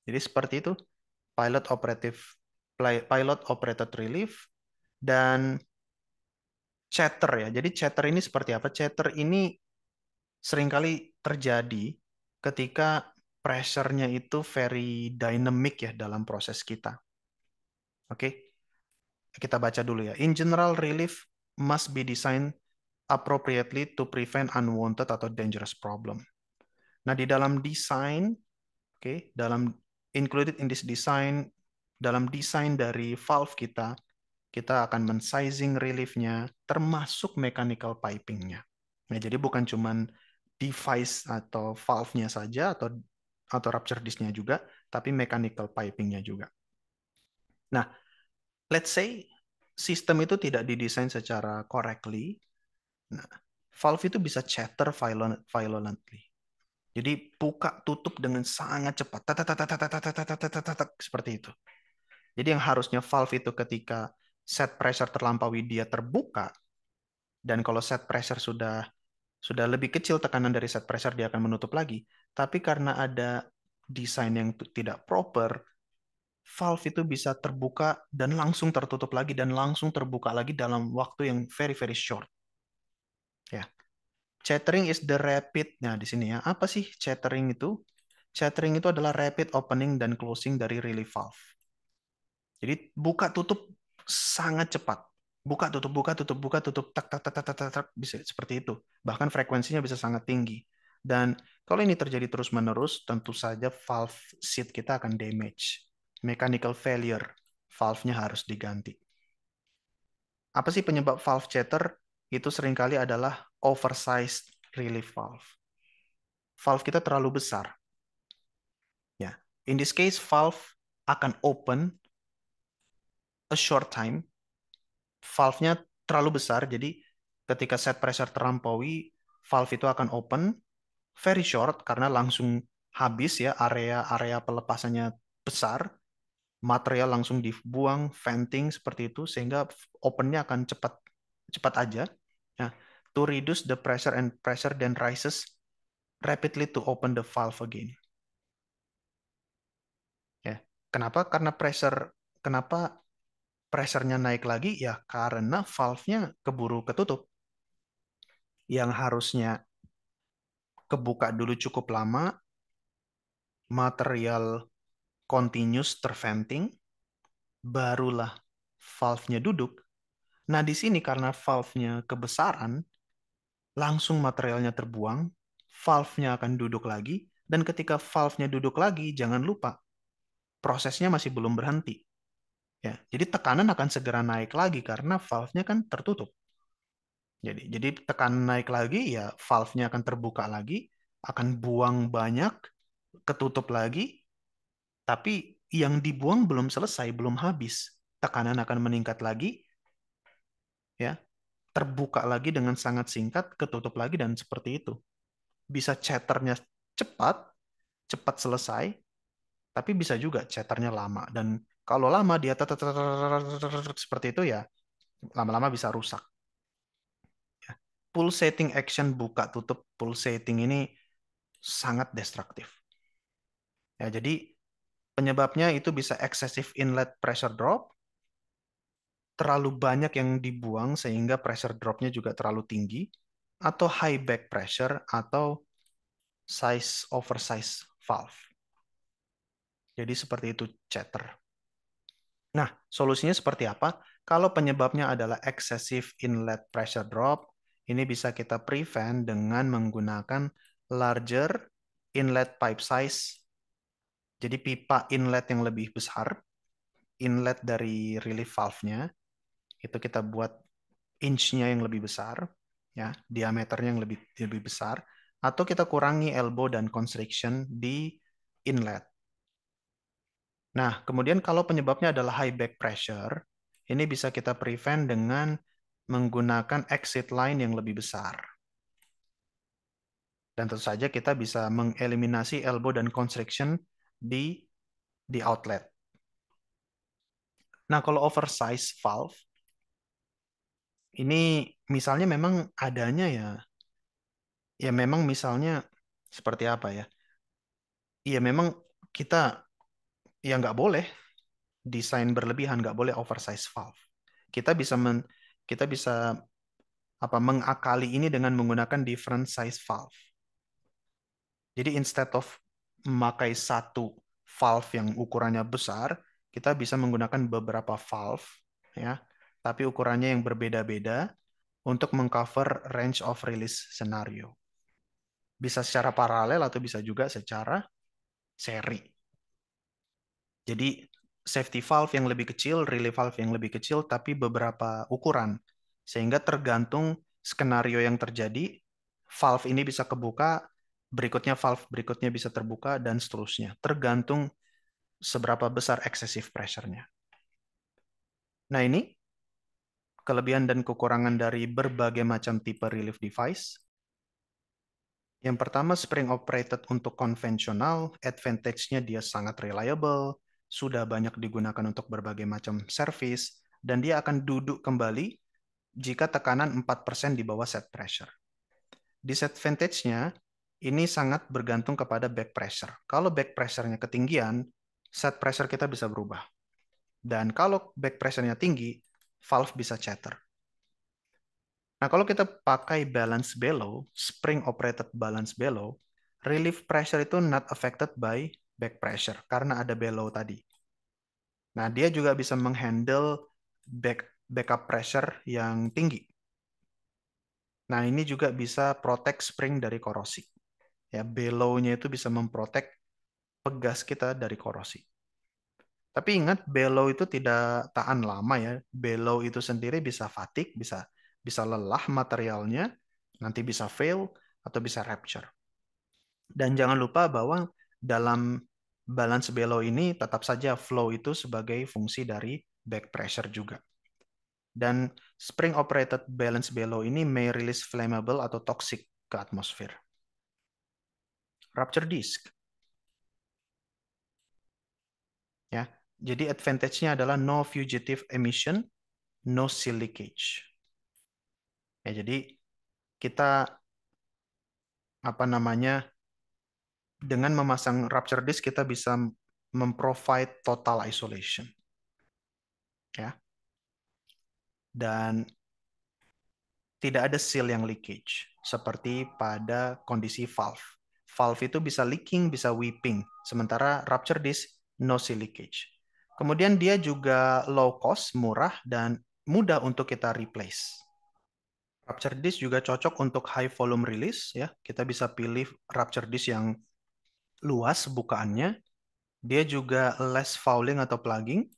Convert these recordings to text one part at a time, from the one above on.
Jadi seperti itu pilot operative pilot operated relief dan chatter ya. Jadi chatter ini seperti apa? Chatter ini seringkali terjadi ketika pressure-nya itu very dynamic ya dalam proses kita. Oke, kita baca dulu ya. In general, relief must be designed appropriately to prevent unwanted atau dangerous problem. Nah, di dalam desain, oke, dalam included in this design, dalam desain dari valve kita akan men-sizing relief-nya termasuk mechanical piping-nya. Nah, jadi bukan cuman device atau valve-nya saja atau rupture disk-nya juga, tapi mechanical piping-nya juga. Nah, let's say sistem itu tidak didesain secara correctly. Nah, valve itu bisa chatter violently. Jadi buka tutup dengan sangat cepat. Seperti itu. Jadi yang harusnya valve itu ketika set pressure terlampaui dia terbuka, dan kalau set pressure sudah lebih kecil tekanan dari set pressure dia akan menutup lagi. Tapi karena ada desain yang tidak proper, valve itu bisa terbuka dan langsung tertutup lagi dan langsung terbuka lagi dalam waktu yang very very short. Ya. Chattering is the rapid. Nah, di sini ya. Apa sih chattering itu? Chattering itu adalah rapid opening dan closing dari relief valve. Jadi buka tutup sangat cepat. Buka tutup buka tutup buka tutup tak tak tak tak tak tak, tak, bisa seperti itu. Bahkan frekuensinya bisa sangat tinggi. Dan kalau ini terjadi terus-menerus, tentu saja valve seat kita akan damage. Mechanical failure, valve-nya harus diganti. Apa sih penyebab valve chatter? Itu seringkali adalah oversized relief valve. Valve kita terlalu besar. Ya, in this case valve akan open a short time. Valve-nya terlalu besar, jadi ketika set pressure terlampaui, valve itu akan open very short karena langsung habis ya, area pelepasannya besar, material langsung dibuang, venting seperti itu sehingga opennya akan cepat cepat aja. Nah, to reduce the pressure and pressure then rises rapidly to open the valve again. Ya. Kenapa pressure-nya naik lagi? Ya karena valve-nya keburu ketutup. Yang harusnya kebuka dulu cukup lama, material continuous terventing, barulah valve-nya duduk. Nah, di sini karena valve-nya kebesaran, langsung materialnya terbuang, valve-nya akan duduk lagi, dan ketika valve-nya duduk lagi, jangan lupa, prosesnya masih belum berhenti. Ya, jadi tekanan akan segera naik lagi karena valve-nya kan tertutup. Jadi tekanan naik lagi, ya valve-nya akan terbuka lagi, akan buang banyak, ketutup lagi, tapi yang dibuang belum selesai, belum habis. Tekanan akan meningkat lagi, ya, terbuka lagi dengan sangat singkat, ketutup lagi dan seperti itu. Bisa chatternya cepat, cepat selesai, tapi bisa juga chatternya lama. Dan kalau lama dia seperti itu ya lama-lama bisa rusak. Pulsating action buka tutup pulsating ini sangat destruktif. Ya, jadi penyebabnya itu bisa excessive inlet pressure drop, terlalu banyak yang dibuang sehingga pressure dropnya juga terlalu tinggi, atau high back pressure atau size oversize valve. Jadi seperti itu chatter. Nah, solusinya seperti apa? Kalau penyebabnya adalah excessive inlet pressure drop, ini bisa kita prevent dengan menggunakan larger inlet pipe size. Jadi pipa inlet yang lebih besar, inlet dari relief valve-nya, itu kita buat inch-nya yang lebih besar, ya, diameternya yang lebih lebih besar, atau kita kurangi elbow dan constriction di inlet. Nah, kemudian kalau penyebabnya adalah high back pressure, ini bisa kita prevent dengan menggunakan exit line yang lebih besar. Dan tentu saja kita bisa mengeliminasi elbow dan constriction di outlet. Nah, kalau oversize valve, ini misalnya memang adanya ya memang misalnya seperti apa ya? Ya memang kita ya nggak boleh desain berlebihan, nggak boleh oversize valve. Kita bisa kita bisa mengakali ini dengan menggunakan different size valve. Jadi instead of memakai satu valve yang ukurannya besar, kita bisa menggunakan beberapa valve ya, tapi ukurannya yang berbeda-beda untuk mengcover range of release scenario. Bisa secara paralel atau bisa juga secara seri. Jadi safety valve yang lebih kecil, relief valve yang lebih kecil, tapi beberapa ukuran. Sehingga tergantung skenario yang terjadi, valve ini bisa kebuka, berikutnya valve berikutnya bisa terbuka, dan seterusnya. Tergantung seberapa besar excessive pressure-nya. Nah ini kelebihan dan kekurangan dari berbagai macam tipe relief device. Yang pertama, spring operated untuk konvensional, advantage-nya dia sangat reliable, sudah banyak digunakan untuk berbagai macam service, dan dia akan duduk kembali jika tekanan 4% di bawah set pressure. Disadvantage-nya, ini sangat bergantung kepada back pressure. Kalau back pressure-nya ketinggian, set pressure kita bisa berubah. Dan kalau back pressure-nya tinggi, valve bisa chatter. Nah, kalau kita pakai balance bellow, spring operated balance bellow, relief pressure itu not affected by back pressure karena ada bellow tadi. Nah, dia juga bisa menghandle backup pressure yang tinggi. Nah, ini juga bisa protect spring dari korosi. Ya, bellow-nya itu bisa memprotek pegas kita dari korosi. Tapi ingat, bellow itu tidak tahan lama ya. Bellow itu sendiri bisa fatigue, bisa lelah materialnya, nanti bisa fail atau bisa rupture. Dan jangan lupa bahwa dalam balance bellow ini tetap saja flow itu sebagai fungsi dari back pressure juga. Dan spring operated balance bellow ini may release flammable atau toxic ke atmosfer. Rupture disk. Ya. Jadi advantage-nya adalah no fugitive emission, no seal leakage. Ya, jadi kita dengan memasang rupture disk kita bisa memprovide total isolation. Ya. Dan tidak ada seal yang leakage seperti pada kondisi valve. Valve itu bisa leaking, bisa weeping, sementara rupture disk no seal leakage. Kemudian dia juga low cost, murah dan mudah untuk kita replace. Rupture disk juga cocok untuk high volume release ya. Kita bisa pilih rupture disk yang luas bukaannya. Dia juga less fouling atau plugging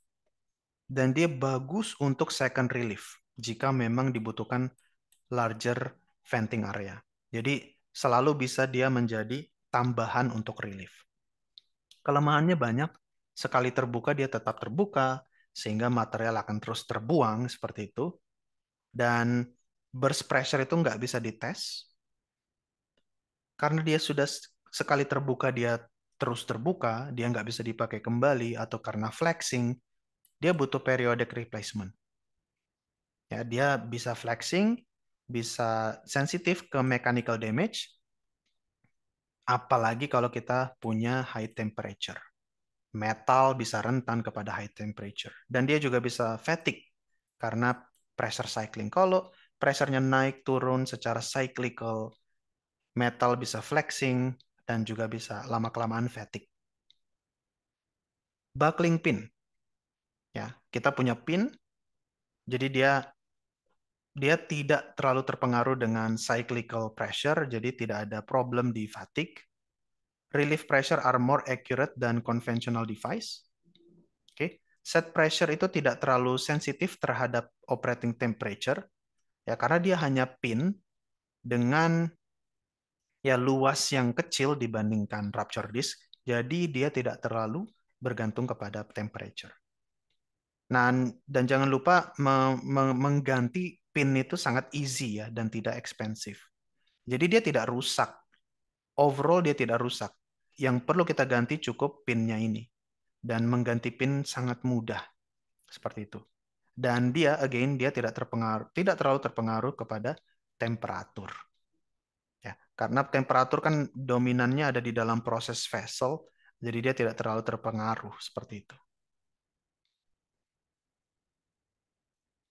dan dia bagus untuk second relief jika memang dibutuhkan larger venting area. Jadi selalu bisa dia menjadi tambahan untuk relief. Kelemahannya banyak, sekali terbuka dia tetap terbuka, sehingga material akan terus terbuang seperti itu. Dan burst pressure itu nggak bisa dites, karena dia sudah sekali terbuka dia terus terbuka, dia nggak bisa dipakai kembali, atau karena flexing, dia butuh periodic replacement. Ya, dia bisa flexing, bisa sensitif ke mechanical damage, apalagi kalau kita punya high temperature. Metal bisa rentan kepada high temperature. Dan dia juga bisa fatigue karena pressure cycling. Kalau pressure-nya naik turun secara cyclical, metal bisa flexing dan juga bisa lama-kelamaan fatigue. Buckling pin. Ya, kita punya pin, jadi dia tidak terlalu terpengaruh dengan cyclical pressure, jadi tidak ada problem di fatigue. Relief pressure are more accurate than conventional device. Oke, set pressure itu tidak terlalu sensitif terhadap operating temperature, ya karena dia hanya pin dengan ya luas yang kecil dibandingkan rupture disk, jadi dia tidak terlalu bergantung kepada temperature. Nah, dan jangan lupa mengganti pin itu sangat easy ya dan tidak expensive. Jadi dia tidak rusak. Overall dia tidak rusak. Yang perlu kita ganti cukup pinnya ini. Dan mengganti pin sangat mudah. Seperti itu. Dan dia, again, dia tidak terlalu terpengaruh kepada temperatur. Ya, karena temperatur kan dominannya ada di dalam proses vessel. Jadi dia tidak terlalu terpengaruh seperti itu.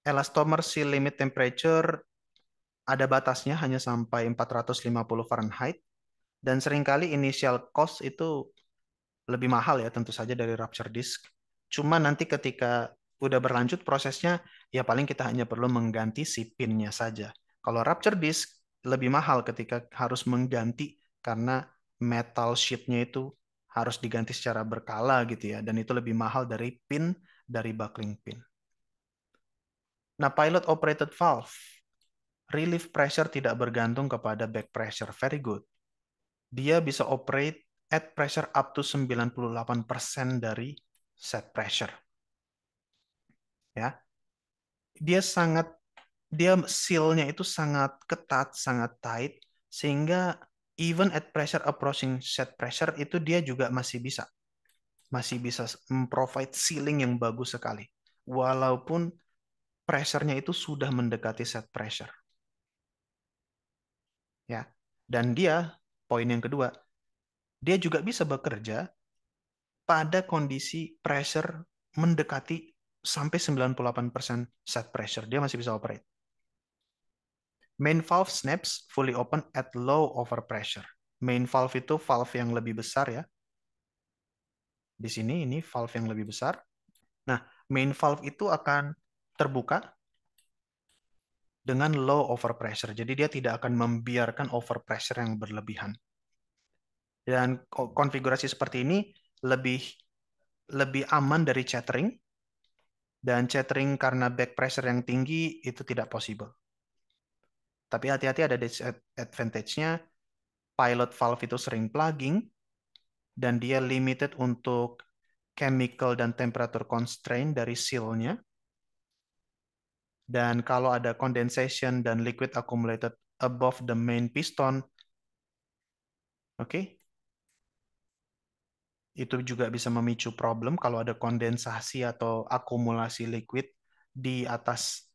Elastomer seal limit temperature ada batasnya hanya sampai 450 Fahrenheit dan seringkali initial cost itu lebih mahal ya tentu saja dari rupture disk. Cuma nanti ketika udah berlanjut prosesnya ya paling kita hanya perlu mengganti si pinnya saja. Kalau rupture disk lebih mahal ketika harus mengganti karena metal sheetnya itu harus diganti secara berkala gitu ya dan itu lebih mahal dari pin dari buckling pin. Nah, pilot operated valve relief pressure tidak bergantung kepada back pressure. Very good. Dia bisa operate at pressure up to 98% dari set pressure. Ya, dia sangat dia seal-nya itu sangat ketat, sangat tight sehingga even at pressure approaching set pressure itu dia juga masih bisa provide sealing yang bagus sekali. Walaupun pressure-nya itu sudah mendekati set pressure. Ya. Dan dia poin yang kedua, dia juga bisa bekerja pada kondisi pressure mendekati sampai 98% set pressure. Dia masih bisa operate. Main valve snaps fully open at low overpressure. Main valve itu valve yang lebih besar ya. Di sini ini valve yang lebih besar. Nah, main valve itu akan terbuka dengan low overpressure. Jadi dia tidak akan membiarkan overpressure yang berlebihan. Dan konfigurasi seperti ini lebih lebih aman dari chattering dan chattering karena back pressure yang tinggi itu tidak possible. Tapi hati-hati ada disadvantage-nya. Pilot valve itu sering plugging dan dia limited untuk chemical dan temperature constraint dari seal-nya. Dan kalau ada condensation dan liquid accumulated above the main piston, oke, okay, itu juga bisa memicu problem kalau ada kondensasi atau akumulasi liquid di atas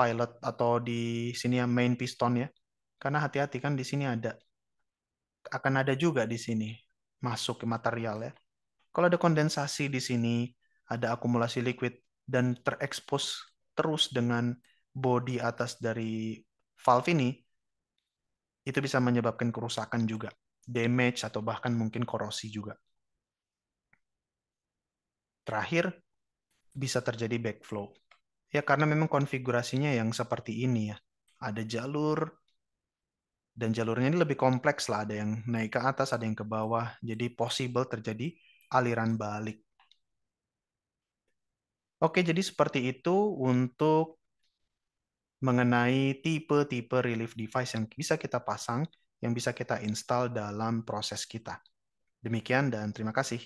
pilot atau di sini ya main piston ya. Karena hati-hati kan di sini akan ada juga di sini masuk ke material ya. Kalau ada kondensasi di sini, ada akumulasi liquid dan terekspos terus dengan bodi atas dari valve ini, itu bisa menyebabkan kerusakan juga, damage atau bahkan mungkin korosi juga. Terakhir, bisa terjadi backflow. Ya karena memang konfigurasinya yang seperti ini ya. Ada jalur dan jalurnya ini lebih kompleks lah, ada yang naik ke atas, ada yang ke bawah. Jadi possible terjadi aliran balik. Oke, jadi seperti itu untuk mengenai tipe-tipe relief device yang bisa kita pasang, yang bisa kita install dalam proses kita. Demikian dan terima kasih.